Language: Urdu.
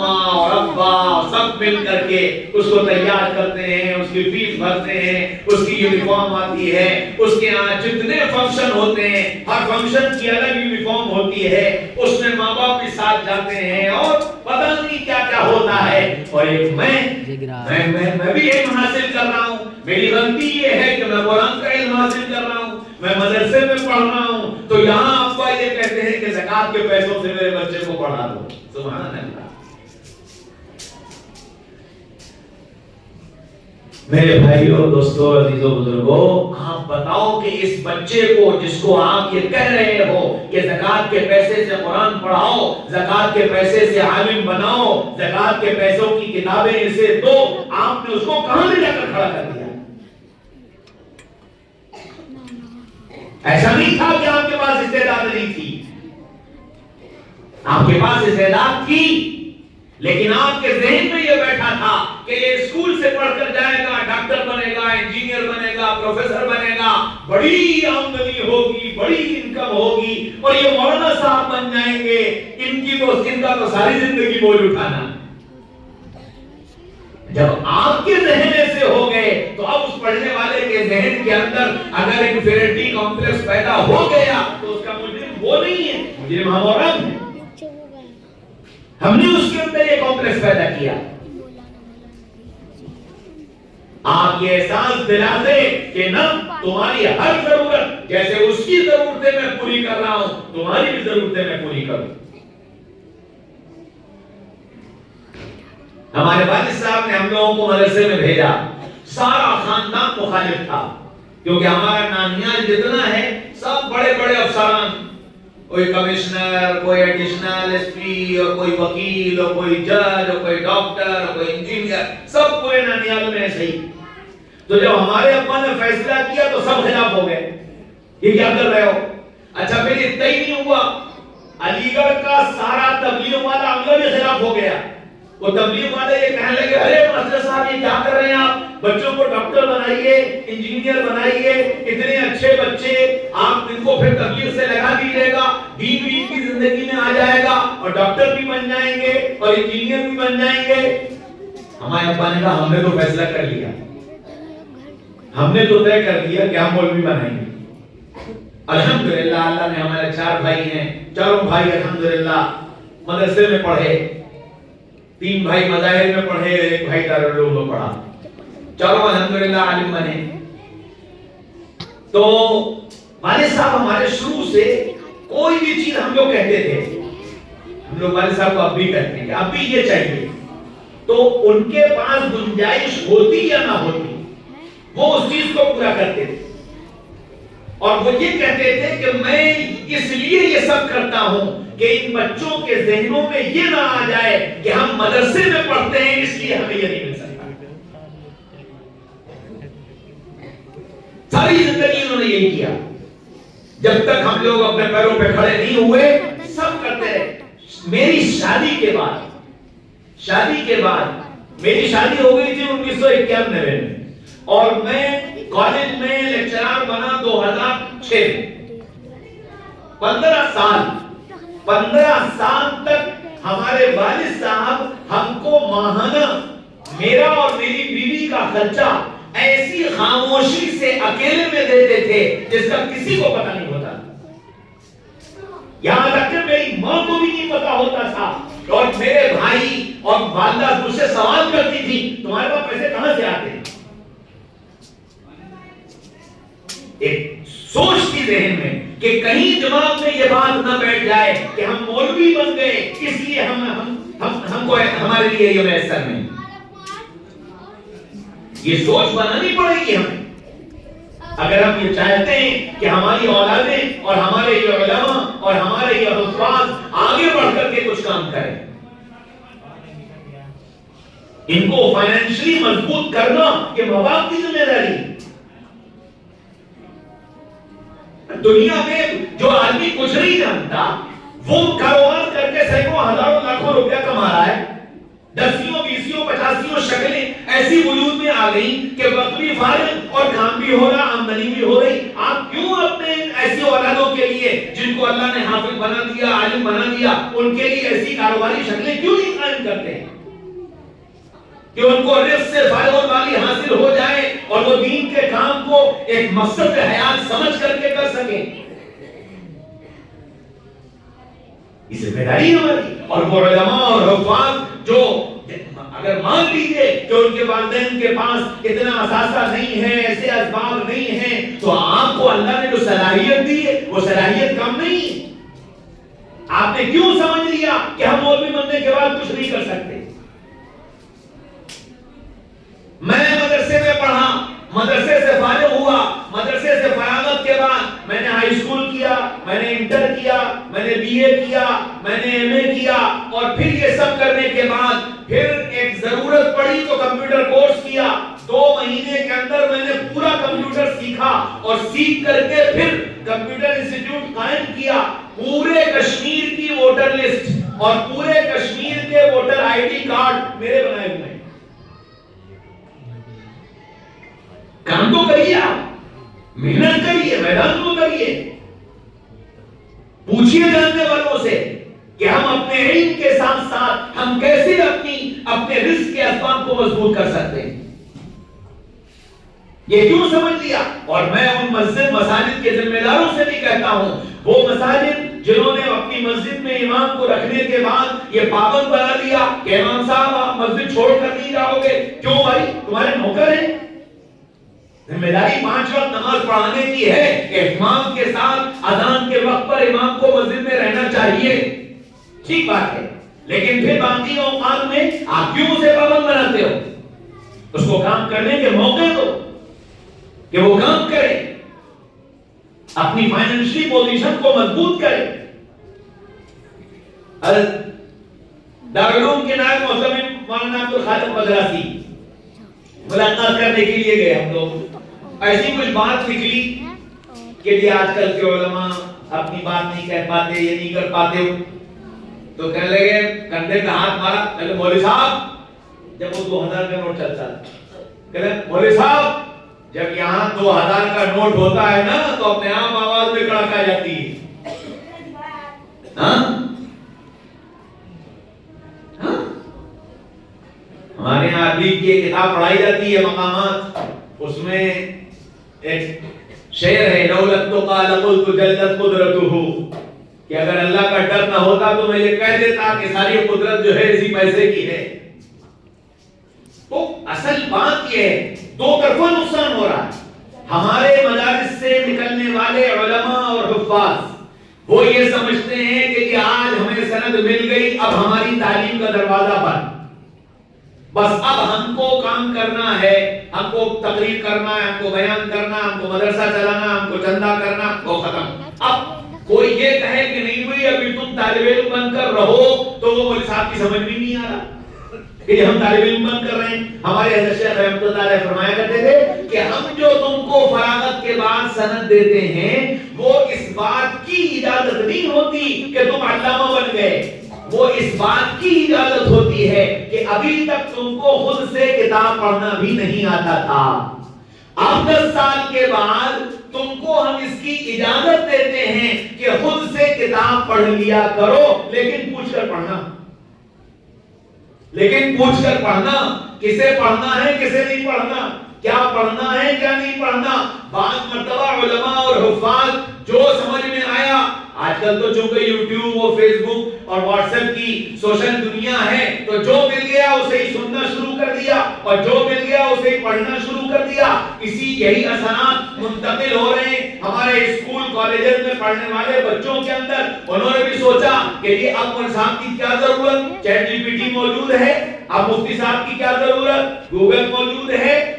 اماں اور ابا سب مل کر کے اس کو تیار کرتے ہیں، اس کی فیس بھرتے ہیں، اس کی یونیفارم آتی ہے، اس کے یہاں جتنے فنکشن ہوتے ہیں ہر فنکشن کی الگ یونیفارم ہوتی ہے، اس میں ماں باپ بھی ساتھ جاتے ہیں اور پتہ نہیں کیا کیا ہوتا ہے۔ اور ایک میں بھی علم حاصل کر رہا ہوں، میری غلطی یہ ہے کہ میں قرآن کا علم حاصل کر رہا ہوں، میں مدرسے میں پڑھ رہا ہوں، تو یہاں ابا یہ کہتے ہیں کہ زکات کے پیسوں سے میرے بچے کو پڑھا دو۔ سبحان اللہ۔ میرے بھائیوں، دوستوں، عزیزوں، بزرگوں، آپ بتاؤ کہ اس بچے کو جس کو آپ یہ کہہ رہے ہو کہ زکات کے پیسے سے قرآن پڑھاؤ، زکات کے پیسے سے عالم بناؤ، زکات کے پیسوں کی کتابیں اسے دو، آپ نے اس کو کہاں لے جا کر کھڑا کر دیا؟ ایسا نہیں تھا کہ آپ کے پاس استعداد نہیں تھی، آپ کے پاس استعداد تھی، لیکن آپ کے ذہن میں یہ بیٹھا تھا کہ یہ اسکول سے پڑھ کر جائے گا، ڈاکٹر بنے گا، انجینئر بنے گا، پروفیسر بنے گا، بڑی آمدنی ہوگی، بڑی انکم ہوگی، اور یہ مولانا صاحب بن جائیں گے، ان کا تو ساری زندگی بوجھ اٹھانا۔ جب آپ کے ذہن سے ہو گئے تو اب اس پڑھنے والے کے ذہن کے اندر اگر انفیریٹی کمپلیکس پیدا ہو گیا تو اس کا مجرم وہ نہیں ہے، مجرم ہم اور ہم ہیں۔ ہم نے اس کے اندر یہ کمپلیکس پیدا کیا۔ آپ یہ احساس دلا دے کہ نہ، تمہاری ہر ضرورت جیسے اس کی ضرورتیں میں پوری کر رہا ہوں، تمہاری بھی ضرورتیں میں پوری کروں۔ ہمارے والد صاحب نے ہم لوگوں کو مدرسے میں بھیجا، سارا خاندان مخالف تھا، کیونکہ ہمارا نانیال جتنا ہے سب بڑے بڑے افسران، کوئی کمشنر، کوئی ایڈیشنل ایس پی، اور کوئی وکیل، اور کوئی جج، اور کوئی ڈاکٹر، اور کوئی انجینئر، سب پورے نانیال میں ایسے ہی۔ تو جب ہمارے ابا نے فیصلہ کیا تو سب خلاف ہو گئے، یہ کیا کر رہے ہو؟ اچھا پھر اتنا ہی نہیں ہوا، علی گڑھ کا سارا تبلیغ والا عملہ بھی خلاف ہو گیا۔ وہ تبلیغ والے یہ کہنے لگے، ارے ماسٹر صاحب یہ کیا کر رہے ہیں آپ، بچوں کو ڈاکٹر بنائیے، انجینئر بنائیے، اتنے اچھے بچے، آپ ان کو پھر تبلیغ سے لگا دیجیے گا، دین بھی کی زندگی میں آ جائے گا، اور ڈاکٹر بھی بن جائیں گے اور انجینئر بھی بن جائیں گے۔ ہمارے ابا نے کہا ہم نے تو فیصلہ کر لیا، ہم نے تو طے کر لیا کہ ہم مولوی بنائیں گے۔ الحمدللہ اللہ نے ہمارے 4 بھائی ہیں، چاروں بھائی الحمدللہ مدرسے میں پڑھے، 3 بھائی مظاہر میں پڑھے، 1 بھائی دارالعلوم میں پڑھا، چاروں الحمدللہ عالم بنے۔ تو والد صاحب ہمارے شروع سے کوئی بھی چیز ہم لوگ کہتے تھے، ہم لوگ والد صاحب کو اب بھی کہتے ہیں کہ اب بھی یہ چاہیے، تو ان کے پاس گنجائش ہوتی یا نہ ہوتی وہ اس چیز کو پورا کرتے تھے، اور وہ یہ کہتے تھے کہ میں اس لیے یہ سب کرتا ہوں کہ ان بچوں کے ذہنوں میں یہ نہ آ جائے کہ ہم مدرسے میں پڑھتے ہیں اس لیے ہمیں یہ نہیں مل سکتا۔ ساری زندگی انہوں نے یہی کیا، جب تک ہم لوگ اپنے پیروں پہ کھڑے نہیں ہوئے سب کرتے رہے۔ میری شادی کے بعد میری شادی ہو گئی تھی 1991 میں، اور میں کالج میں لیکچرار بنا 2006 میں۔ 15 سال تک ہمارے والد صاحب ہم کو ماہانہ میرا اور میری بیوی کا خرچہ ایسی خاموشی سے اکیلے میں دیتے تھے جس کا کسی کو پتہ نہیں ہوتا، یہاں تک کہ میری ماں کو بھی نہیں پتا ہوتا تھا، اور میرے بھائی اور والدہ مجھ سے سوال کرتی تھی تمہارے پاس پیسے کہاں سے آتے ہیں؟ ایک سوچ تھی ذہن میں کہ کہیں دماغ میں یہ بات نہ بیٹھ جائے کہ ہم مولوی بن گئے اس لیے ہم کو ہمارے لیے یہ میسر نہیں۔ یہ سوچ بنانی پڑے گی ہمیں اگر ہم یہ چاہتے ہیں کہ ہماری اولادیں اور ہمارے یہ علماء اور ہمارے یہ حفاظ آگے بڑھ کر کے کچھ کام کریں۔ ان کو فائنینشلی مضبوط کرنا یہ ماں باپ کی ذمہ داری۔ دنیا میں جو آدمی کچھ نہیں جانتا وہ کاروبار کر کے سینکڑوں ہزاروں لاکھوں روپیہ کما رہا ہے، 10 20 50 شکلیں ایسی وجود میں آ گئی کہ وقت بھی فارغ اور کام بھی ہو رہا، آمدنی بھی ہو رہی۔ آپ کیوں اپنے ایسی اولادوں کے لیے جن کو اللہ نے حافظ بنا دیا، عالم بنا دیا، ان کے لیے ایسی کاروباری شکلیں کیوں نہیں قائم قائم کرتے ہیں کہ ان کو رزق سے فائدہ والی حاصل ہو جائے اور وہ دین کے کام کو ایک مقصد حیات سمجھ کر کے کر سکیں. یہ ذمہ داری ہماری. اور وہ علماء اور حفاظ جو اگر مان لیجیے کہ ان کے والدین کے پاس اتنا اثاثہ نہیں ہے, ایسے اسباب نہیں ہیں, تو آپ کو اللہ نے جو صلاحیت دی ہے وہ صلاحیت کم نہیں ہے. آپ نے کیوں سمجھ لیا کہ ہم مولوی بننے کے بعد کچھ نہیں کر سکتے؟ میں مدرسے میں پڑھا, مدرسے سے فارغ ہوا, مدرسے سے فراغت کے بعد میں نے ہائی اسکول کیا, میں نے انٹر کیا, میں نے بی اے کیا, میں نے ایم اے کیا, اور پھر یہ سب کرنے کے بعد پھر ایک ضرورت پڑی تو کمپیوٹر کورس کیا. 2 مہینے کے اندر میں نے پورا کمپیوٹر سیکھا اور سیکھ کر کے پھر کمپیوٹر انسٹیٹیوٹ قائم کیا. پورے کشمیر کی ووٹر لسٹ اور پورے کشمیر کے ووٹر آئی ڈی کارڈ میرے بنائے ہوئے ہیں. کام تو کریے, آپ محنت کریے, میدان کو کریے. پوچھئے جاننے والوں سے کہ ہم اپنے علم کے ساتھ ساتھ ہم کیسے اپنے رزق کے اسباب کو مضبوط کر سکتے ہیں. یہ کیوں سمجھ لیا. اور میں ان مساجد کے ذمہ داروں سے بھی کہتا ہوں, وہ مساجد جنہوں نے اپنی مسجد میں امام کو رکھنے کے بعد یہ پابند بنا دیا کہ امام صاحب آپ مسجد چھوڑ کر نہیں جاؤ گے, کیوں بھائی تمہارے نوکر ہیں؟ ذمہ داری 5 وقت نماز پڑھانے کی ہے کہ امام کے ساتھ اذان کے وقت پر امام کو مسجد میں رہنا چاہیے, ٹھیک بات ہے. لیکن پھر باقی اوقات میں آپ کیوں اسے پابند بناتے ہو؟ اس کو کام کرنے کے موقع دو کہ وہ کام کرے, اپنی فائنینشلی پوزیشن کو مضبوط کرے. دارالعلوم کے نائب معتمد مولانا عبدالخالق مدراسی ملاقات کرنے کے لیے گئے ہم لوگ. ایسی کچھ بات نکلی کہ جی آج کل کے علماء اپنی بات نہیں کہہ پاتے, یہ نہیں کر پاتے ہو. تو کہنے لگے, کندھے پہ ہاتھ مارا, کہتے مولوی صاحب, جب وہ 2000 کا نوٹ چلتا کہتے مولوی صاحب جب یہاں 2000 کا نوٹ ہوتا ہے نا تو اپنے آپ آواز میں کڑک آ جاتی ہے. ہمارے یہاں عربی کی کتاب پڑھائی جاتی ہے مقامات, اس میں ایک شعر ہے, لولا التقى لقلت جلت قدرته, کہ اگر اللہ کا ڈر نہ ہوتا تو میں یہ کہہ دیتا کہ ساری قدرت جو ہے اسی پیسے کی ہے. تو اصل بات یہ ہے, 2 طرفہ نقصان ہو رہا ہے. ہمارے مدارس سے نکلنے والے علماء اور حفاظ وہ یہ سمجھتے ہیں کہ آج ہمیں سند مل گئی, اب ہماری تعلیم کا دروازہ بند, بس اب ہم کو کام کرنا ہے, ہم کو تقریر کرنا ہے, ہم کو بیان کرنا, ہم کو مدرسہ چلانا, ہم کو چندہ کرنا, وہ ختم. اب کوئی یہ کہے کہ نہیں بھائی ابھی تم طالب علم بن کر رہو, تو وہ مولوی صاحب کی سمجھ میں نہیں آ رہا کہ ہم طالب علم بن کر رہے ہیں. ہمارے حضرت شیخ رحمۃ اللہ علیہ فرمایا کرتے تھے کہ ہم جو تم کو فراغت کے بعد سند دیتے ہیں وہ اس بات کی اجازت نہیں ہوتی کہ تم علامہ بن گئے, وہ اس بات کی اجازت ہوتی ہے کہ ابھی تک تم کو خود سے کتاب پڑھنا بھی نہیں آتا تھا. اب 10 سال کے بعد تم کو ہم اس کی اجازت دیتے ہیں کہ خود سے کتاب پڑھ لیا کرو, لیکن پوچھ کر پڑھنا. لیکن پوچھ کر پڑھنا, کسے پڑھنا ہے کسے نہیں پڑھنا, کیا پڑھنا ہے کیا نہیں پڑھنا. بعض مرتبہ علماء اور حفاظ جو سمجھ میں آیا, آج کل تو چونکہ یوٹیوب اور فیس بک اور واٹس ایپ کی سوشل دنیا ہے, تو جو مل گیا اسے ہی سننا شروع کر دیا اور جو مل گیا اسے ہی پڑھنا شروع کر دیا. اسی یہی اثرات منتقل ہو رہے ہیں ہمارے اسکول کالجز میں پڑھنے والے بچوں کے اندر. انہوں نے بھی سوچا کہ یہ اب مولوی صاحب کی کیا ضرورت, چیٹ جی پی ٹی موجود ہے, اب مفتی صاحب کی کیا ضرورت, گوگل موجود ہے,